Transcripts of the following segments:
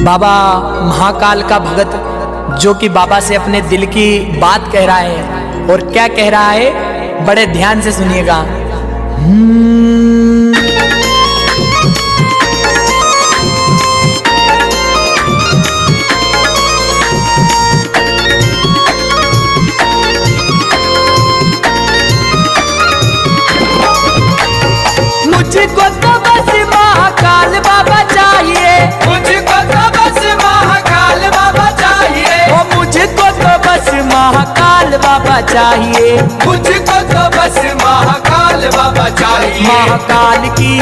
बाबा महाकाल का भगत जो कि बाबा से अपने दिल की बात कह रहा है, और क्या कह रहा है बड़े ध्यान से सुनिएगा। मुझको तो बस महाकाल बाबा चाहिए, मुझको तो बस महाकाल बाबा चाहिए, ओ मुझको तो बस महाकाल बाबा चाहिए, मुझको तो बस महाकाल बाबा चाहिए। महाकाल की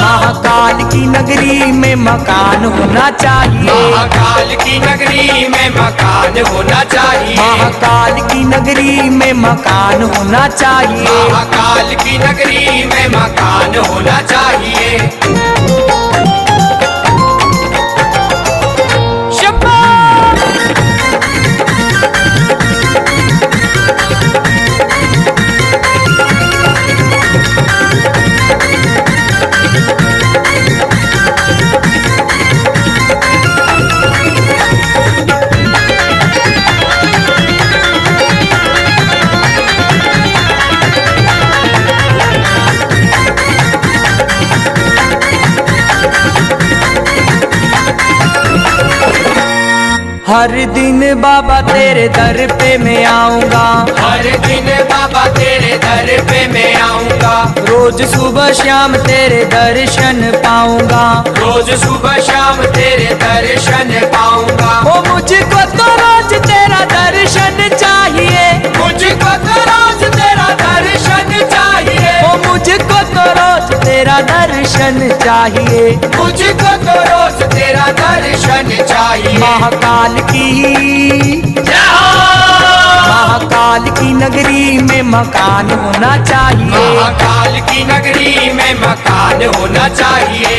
महाकाल की नगरी में मकान होना चाहिए, महाकाल की नगरी में मकान होना चाहिए, महाकाल की नगरी में मकान होना चाहिए। महाकाल की नगरी में मकान होना चाहिए। हर दिन बाबा तेरे दर पे मैं आऊंगा, हर दिन बाबा तेरे दर पे मैं आऊंगा, रोज सुबह शाम तेरे दर्शन पाऊंगा, रोज सुबह शाम तेरे दर्शन पाऊंगा। ओ मुझको तो रोज तेरा दर्शन चाहिए, मुझको तो रोज तेरा दर्शन चाहिए, ओ मुझको तो रोज तेरा दर्शन चाहिए। मुझको तो रोज तेरा दर्शन चाहिए। महाकाल की महाकाल की नगरी में मकान होना चाहिए, महाकाल की नगरी में मकान होना चाहिए।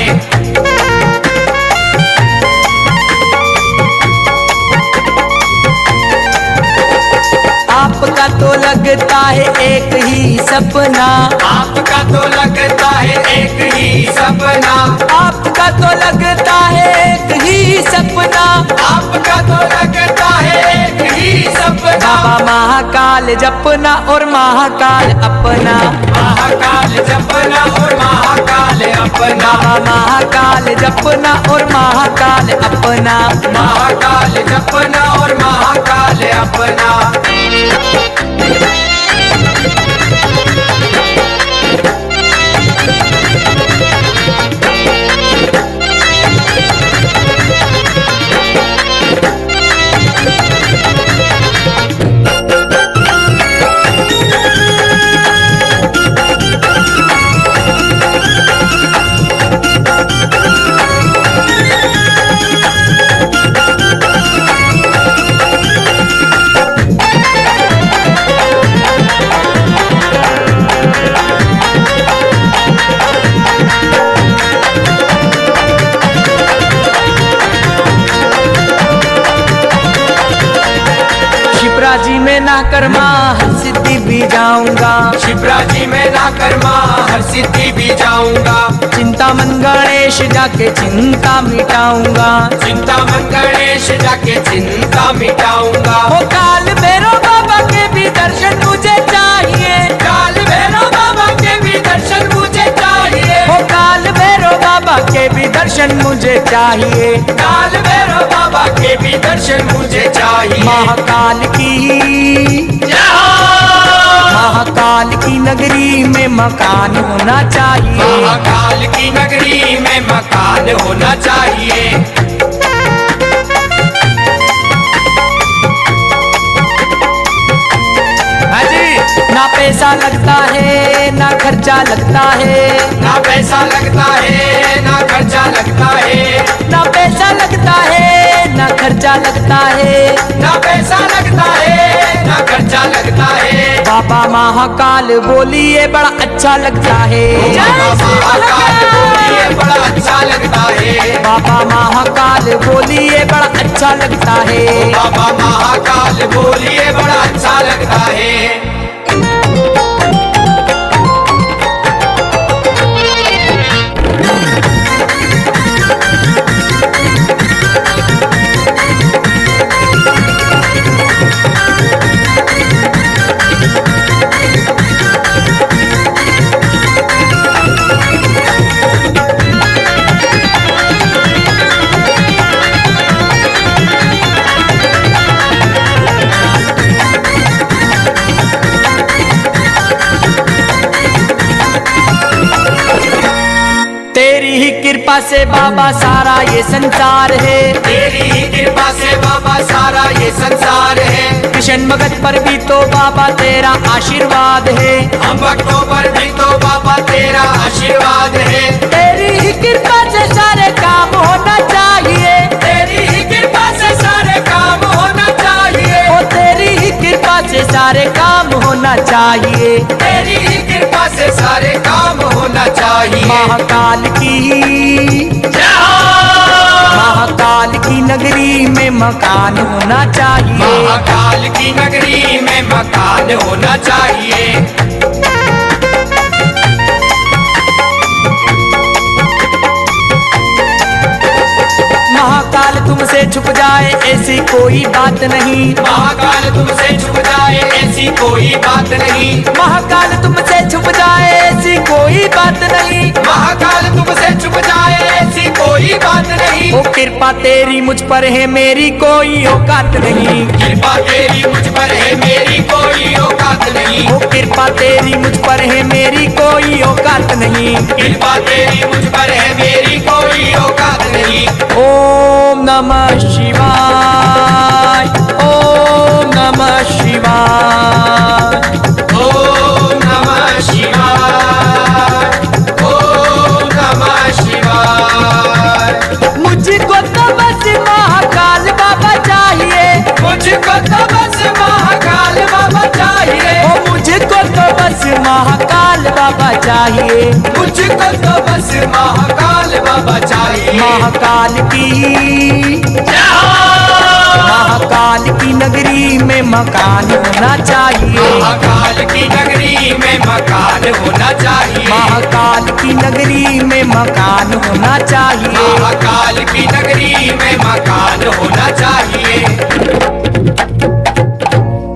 आपका तो लगता है एक ही सपना, आपका तो लगता है एक ही सपना, आपका तो लगता है एक ही सपना, आपका तो लगता है एक ही सपना। बाबा महाकाल जपना और महाकाल अपना, महाकाल जपना और महाकाल अपना, बाबा महाकाल जपना और महाकाल अपना। महाकाल जपना और महाकाल अपना। शिप्राजी में ना कर्मा हर सिद्धि भी जाऊंगा, शिप्राजी में ना कर्मा हर सिद्धि भी जाऊंगा, चिंतामन गणेश जाके चिंता मिटाऊंगा, चिंतामन गणेश जाके चिंता मिटाऊंगा। ओ काल भैरव बाबा के भी दर्शन मुझे चाहिए, काल भैरव बाबा के भी दर्शन मुझे चाहिए, ओ काल भैरव बाबा के भी दर्शन मुझे चाहिए। काल भैरव बाबा के भी दर्शन मुझे चाहिए। महाकाल की महाकाल की नगरी में मकान होना चाहिए, महाकाल की नगरी में मकान होना चाहिए। ना पैसा लगता है ना खर्चा लगता है, ना पैसा लगता है ना खर्चा लगता है, ना पैसा लगता है ना खर्चा लगता है, ना पैसा लगता है ना खर्चा लगता है। बाबा महाकाल बोलिए बड़ा अच्छा लगता है, बाबा महाकाल बोलिए बड़ा अच्छा लगता है, बाबा महाकाल बोलिए बड़ा अच्छा लगता है। बाबा महाकाल बोलिए बड़ा अच्छा लगता है। तेरी ही कृपा से बाबा सारा ये संसार है। तेरी ही कृपा से बाबा सारा ये संसार है। कृष्ण भगत पर भी तो बाबा तेरा आशीर्वाद है। हम भक्तों पर भी तो बाबा तेरा आशीर्वाद है। तेरी ही कृपा से सारे काम होना चाहिए। तेरी ही कृपा से सारे काम होना चाहिए। ओ तेरी ही कृपा से सारे काम होना चाहिए। तेरी ही कृपा से सारे काम होना चाहिए। महाकाल की जय हो। महाकाल की नगरी में मकान होना चाहिए। महाकाल की नगरी में मकान होना चाहिए। महाकाल तुमसे छुप जाए ऐसी कोई बात नहीं। महाकाल तुमसे छुप जाए ऐसी कोई बात नहीं। महाकाल तुमसे छुप जाए ऐसी कोई बात नहीं। महाकाल तुमसे छुप जाए ऐसी कोई बात नहीं। ओ कृपा तेरी मुझ पर है मेरी कोई औकात नहीं। कृपा तेरी मुझ पर है मेरी कोई औकात नहीं। ओ कृपा तेरी मुझ पर है मेरी कोई औकात नहीं। कृपा तेरी मुझ पर है मेरी कोई औकात नहीं। ओम नमः शिवाय। ओम नमः शिवाय। ओम नमः शिवाय। ओम नमः शिवाय। मुझको तो बस महाकाल बाबा चाहिए। मुझको तो बस महाकाल बाबा चाहिए। ओ मुझको तो बस महाकाल बाबा चाहिए। मुझको तो बस महाकाल बाबा चाहिए। महाकाल की जय हो। महाकाल की नगरी में मकान होना चाहिए। महाकाल की नगरी में मकान होना चाहिए। महाकाल की नगरी में मकान होना चाहिए। महाकाल की नगरी में मकान होना चाहिए।